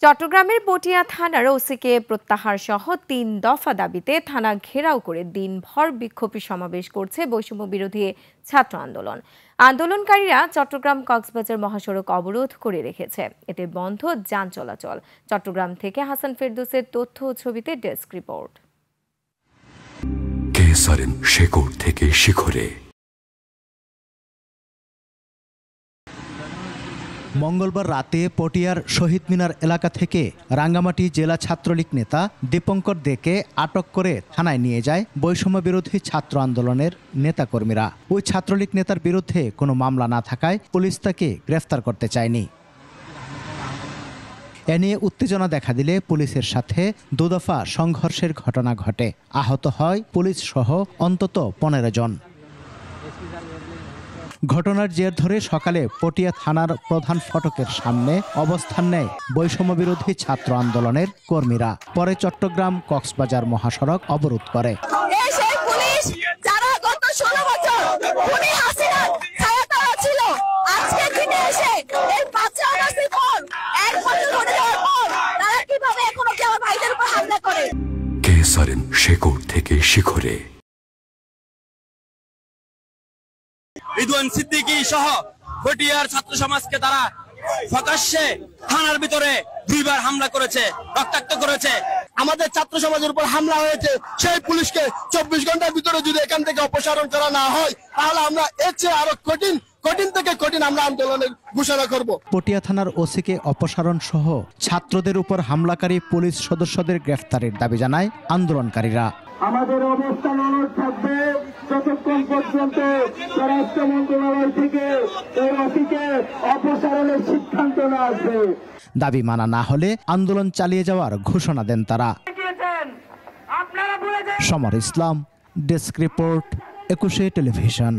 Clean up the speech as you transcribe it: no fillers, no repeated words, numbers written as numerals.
চট্টগ্রামের পটিয়া থানার ওসিকে প্রত্যাহার সহ ৩ দফা দাবিতে থানা ঘেরাও করে দিনভর বিক্ষোভী সমাবেশ করছে বৈষম্য বিরোধী ছাত্র আন্দোলন। আন্দোলনকারীরা চট্টগ্রাম কক্সবাজার মহাসড়ক অবরোধ করে রেখেছে, এতে বন্ধ যান চলাচল। চট্টগ্রাম থেকে হাসান ফেরদৌসের তথ্য ও ছবিতে ডেস্ক রিপোর্ট। শেকড় থেকে শিখরে। মঙ্গলবার রাতে পটিয়ার শহীদ মিনার এলাকা থেকে রাঙ্গামাটি জেলা ছাত্রলীগ নেতা দীপঙ্কর দেকে আটক করে থানায় নিয়ে যায় বৈষম্য বিরোধী ছাত্র আন্দোলনের নেতাকর্মীরা। ওই ছাত্রলীগ নেতার বিরুদ্ধে কোনো মামলা না থাকায় পুলিশ তাকে গ্রেফতার করতে চায়নি। এ নিয়ে উত্তেজনা দেখা দিলে পুলিশের সাথে দুদফা সংঘর্ষের ঘটনা ঘটে। আহত হয় পুলিশ সহ অন্তত 15 জন। ঘটনার জের ধরে সকালে পটিয়া থানার প্রধান ফটকের সামনে অবস্থান নেয় বৈষম্য বিরোধী ছাত্র আন্দোলনের কর্মীরা। পরে চট্টগ্রাম কক্সবাজার মহাসড়ক অবরোধ করে। শেকড় থেকে শিখরে। রিদওয়ান সিদ্দিকী সহ পটিয়ার ছাত্র সমাজকে তারা প্রকাশ্যে থানার ভিতরে 2 বার হামলা করেছে, রক্তাক্ত করেছে। আমাদের ছাত্র সমাজের উপর হামলা হয়েছে, সেই পুলিশকে 24 ঘন্টার ভিতরে যদি এখান থেকে অপসারণ করা না হয় তাহলে আমরা এর চেয়ে আরো কঠিন থেকে কঠিন আমরা আন্দোলনের ঘোষণা করব। পটিয়া থানার ওসিকে অপসারণ সহ ছাত্রদের উপর হামলাকারী পুলিশ সদস্যদের গ্রেফতারের দাবি জানায় আন্দোলনকারীরা। আমাদের অবস্থান অনড় থাকবে যতক্ষণ পর্যন্ত স্বরাষ্ট্র মন্ত্রণালয় থেকে এই ওসিকে অপসারণের সিদ্ধান্ত না আসবে। দাবি মানা না হলে আন্দোলন চালিয়ে যাওয়ার ঘোষণা দেন তারা। সমর ইসলাম, ডেস্ক রিপোর্ট, 21 টেলিভিশন।